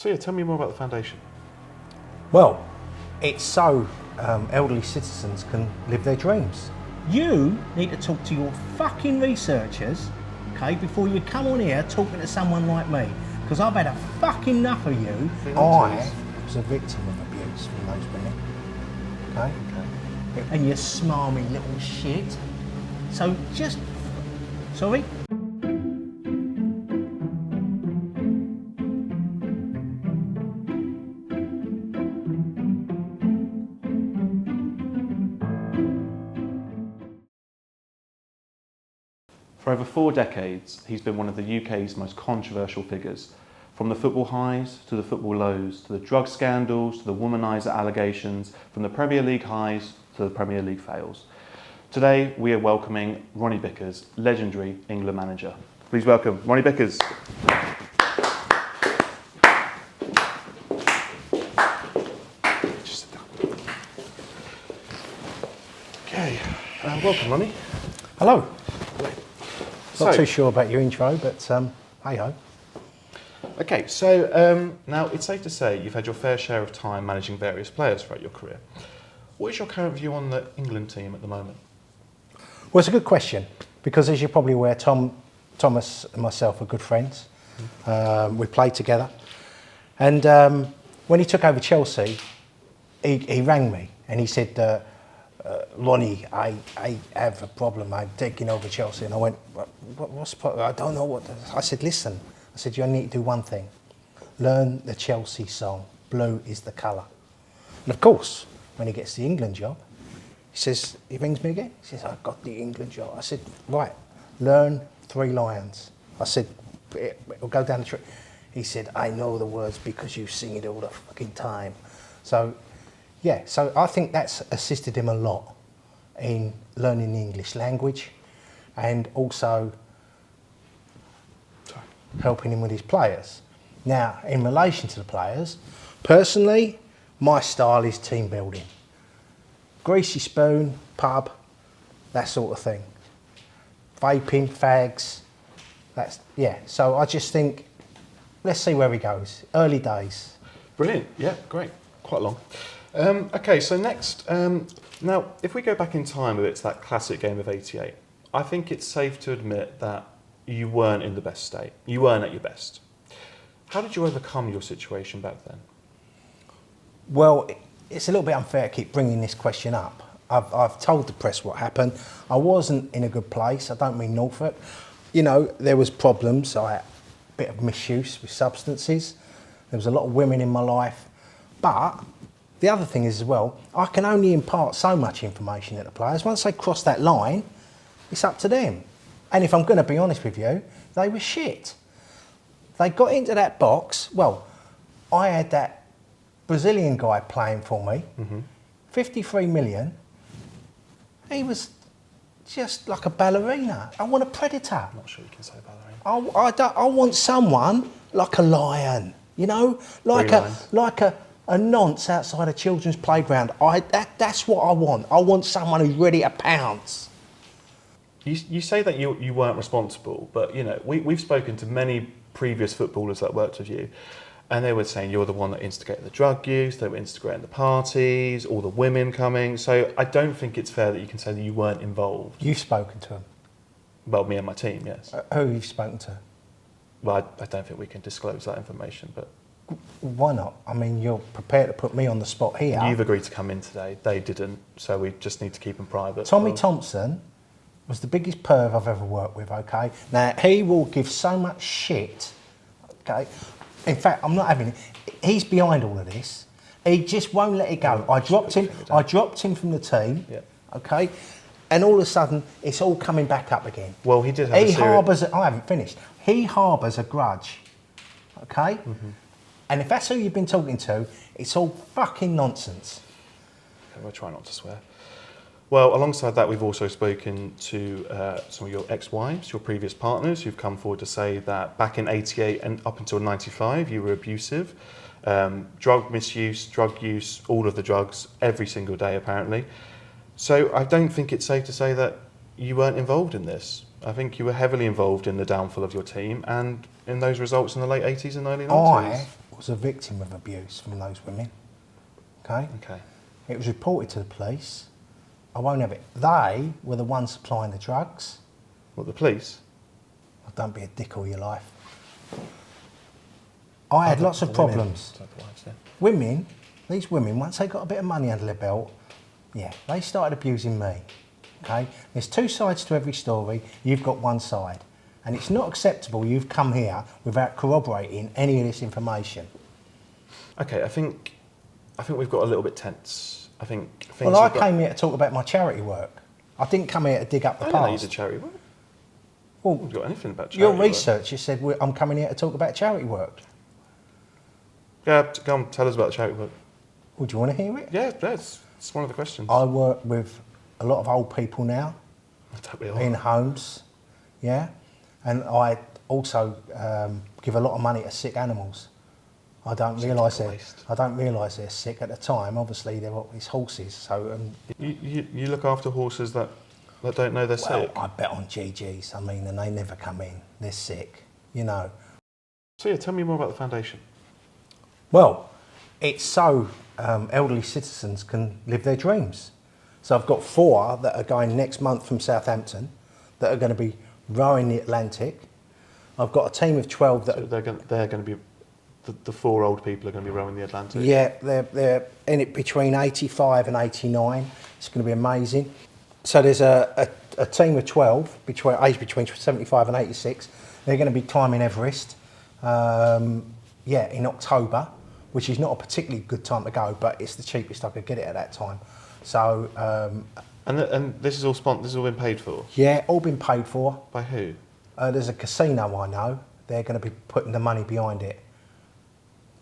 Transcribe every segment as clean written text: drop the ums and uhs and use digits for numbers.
So yeah, tell me more about the foundation. Well, it's so elderly citizens can live their dreams. You need to talk to your fucking researchers, okay, before you come on here talking to someone like me. Because I've had a fucking enough of you. I was a victim of abuse from those women, okay? And you smarmy little shit. So just... Sorry? For over 4 decades, he's been one of the UK's most controversial figures. From the football highs to the football lows, to the drug scandals, to the womaniser allegations, from the Premier League highs to the Premier League fails. Today, we are welcoming Ronnie Bickers, legendary England manager. Please welcome Ronnie Bickers. Just sit down. Okay, welcome Ronnie. Hello. Not too sure about your intro, but hey-ho. Okay, so now it's safe to say you've had your fair share of time managing various players throughout your career. What is your current view on the England team at the moment? Well, it's a good question, because as you're probably aware, Thomas and myself are good friends. We played together. And when he took over Chelsea, he rang me and he said, Ronnie, I have a problem. I'm taking over Chelsea. And I went, what's the problem? I don't know what. I said, listen. I said, you only need to do one thing. Learn the Chelsea song, Blue is the colour. And of course, when he gets the England job, he rings me again. He says, I got the England job. I said, right, learn 3 lines. I said, we'll go down the tree. He said, I know the words because you sing it all the fucking time. So, yeah, so I think that's assisted him a lot in learning the English language and also helping him with his players. Now, in relation to the players, personally, my style is team building. Greasy spoon, pub, that sort of thing. Vaping, fags, so I just think, let's see where he goes. Early days. Brilliant, yeah, great, quite long. Okay, so next, now if we go back in time, it's that classic game of 88, I think it's safe to admit that you weren't in the best state. You weren't at your best. How did you overcome your situation back then? Well, it's a little bit unfair to keep bringing this question up. I've told the press what happened. I wasn't in a good place. I don't mean Norfolk. You know, there was problems. I had a bit of misuse with substances. There was a lot of women in my life. But the other thing is as well, I can only impart so much information to the players. Once they cross that line, it's up to them. And if I'm going to be honest with you, they were shit. They got into that box. Well, I had that Brazilian guy playing for me, 53 million. He was just like a ballerina. I want a predator. I'm not sure you can say ballerina. I want someone like a lion, you know, like a nonce outside a children's playground. That's what I want. I want someone who's ready to pounce. You say that you weren't responsible, but you know we've spoken to many previous footballers that worked with you, and they were saying you're the one that instigated the drug use, they were instigating the parties, all the women coming. So I don't think it's fair that you can say that you weren't involved. You've spoken to them? Well, me and my team, yes. Who you've spoken to? Well, I don't think we can disclose that information, but... Why not? I mean, you're prepared to put me on the spot here. You've agreed to come in today, they didn't, so we just need to keep them private. Tommy Thompson was the biggest perv I've ever worked with, okay? Now, he will give so much shit, okay? In fact, I'm not having it. He's behind all of this. He just won't let it go. I dropped him from the team, okay? And all of a sudden, it's all coming back up again. Well, he did have I haven't finished. He harbours a grudge, okay? And if that's who you've been talking to, it's all fucking nonsense. Okay, we'll try not to swear. Well, alongside that, we've also spoken to some of your ex-wives, your previous partners, who've come forward to say that back in 88 and up until 95, you were abusive. Drug misuse, drug use, all of the drugs, every single day, apparently. So I don't think it's safe to say that you weren't involved in this. I think you were heavily involved in the downfall of your team and in those results in the late 80s and early 90s. I was a victim of abuse from those women. Okay? Okay. It was reported to the police. I won't have it. They were the ones supplying the drugs. What, the police? Oh, don't be a dick all your life. I had lots of problems. Women, these women, once they got a bit of money under their belt, yeah, they started abusing me. Okay? There's two sides to every story. You've got one side. And it's not acceptable you've come here without corroborating any of this information. Okay, I think we've got a little bit tense. I think Well, I came here to talk about my charity work. I didn't come here to dig up the I past. don't know you did charity work. Well, We've got anything about charity your work. research, you said I'm coming here to talk about charity work. Yeah, go on, tell us about the charity work. Would you want to hear it? Yeah, it's one of the questions. I work with a lot of old people now Don't we all? in homes, yeah, and I also give a lot of money to sick animals. I don't realise they're sick at the time. Obviously, they're these horses. So You look after horses that don't know they're sick. I bet on GGs. I mean, and they never come in. They're sick, you know. So yeah, tell me more about the foundation. Well, it's so elderly citizens can live their dreams. So I've got 4 that are going next month from Southampton that are going to be rowing the Atlantic. I've got a team of 12 that So they're going to be the 4 old people are going to be rowing the Atlantic. yeah, they're in it between 85 and 89. It's going to be amazing. So there's a team of 12 aged between 75 and 86. They're going to be climbing Everest. In October, which is not a particularly good time to go, but it's the cheapest I could get it at that time. So And this is all This has all been paid for yeah, all been paid for. by who? There's a casino I know. They're going to be putting the money behind it.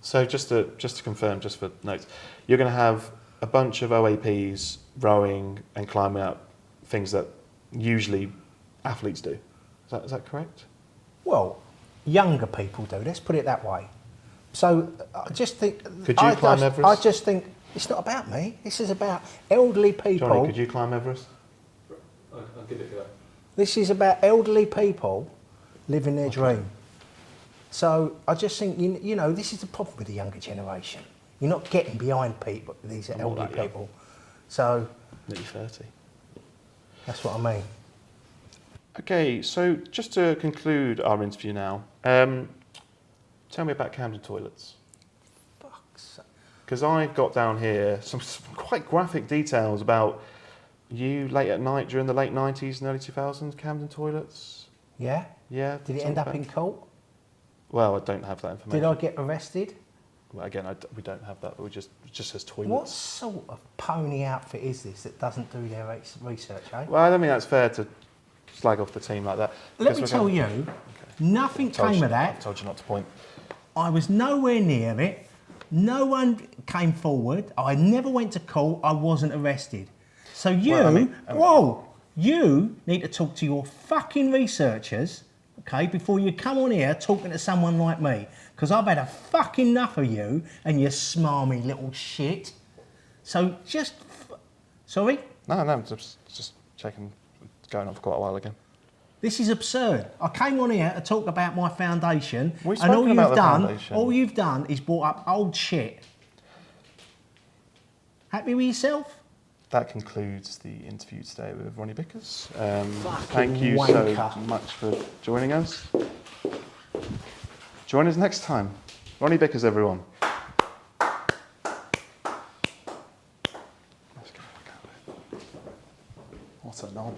So just to confirm, just for notes, you're going to have a bunch of OAPs rowing and climbing up things that usually athletes do. Is that correct? Well, younger people do. Let's put it that way. So I just think. Could you climb Everest? I just think it's not about me. This is about elderly people. Johnny, could you climb Everest? I'll give it a go. This is about elderly people living their dream. So I just think, you know, this is the problem with the younger generation. You're not getting behind people, these I'm not elderly that young. people. So Nearly 30. that's what I mean. Okay, so just to conclude our interview now, tell me about Camden toilets. Fuck's sake. Because I've got down here some quite graphic details about you late at night during the late 90s and early 2000s, Camden toilets. Yeah? Yeah. Did it something end up like in that? court? Well, I don't have that information. Did I get arrested? Well, again, we don't have that, but it just says toilets. What sort of pony outfit is this that doesn't do their research, eh? Well, I don't think that's fair to slag off the team like that. Let because me we're tell going- you, nothing came of I that. told you not to point. I was nowhere near it. No one came forward. I never went to court. I wasn't arrested. So you, Well, I mean- you need to talk to your fucking researchers, okay, before you come on here talking to someone like me. Because I've had a fucking enough of you and your smarmy little shit. So just, sorry? No, just checking. It's going on for quite a while again. This is absurd. I came on here to talk about my foundation, We've and spoken about the foundation. all you've done is brought up old shit. Happy with yourself? That concludes the interview today with Ronnie Bickers. Fucking Thank you wanker. so much for joining us. Join us next time. Ronnie Bickers, everyone. Let's go. What a knob.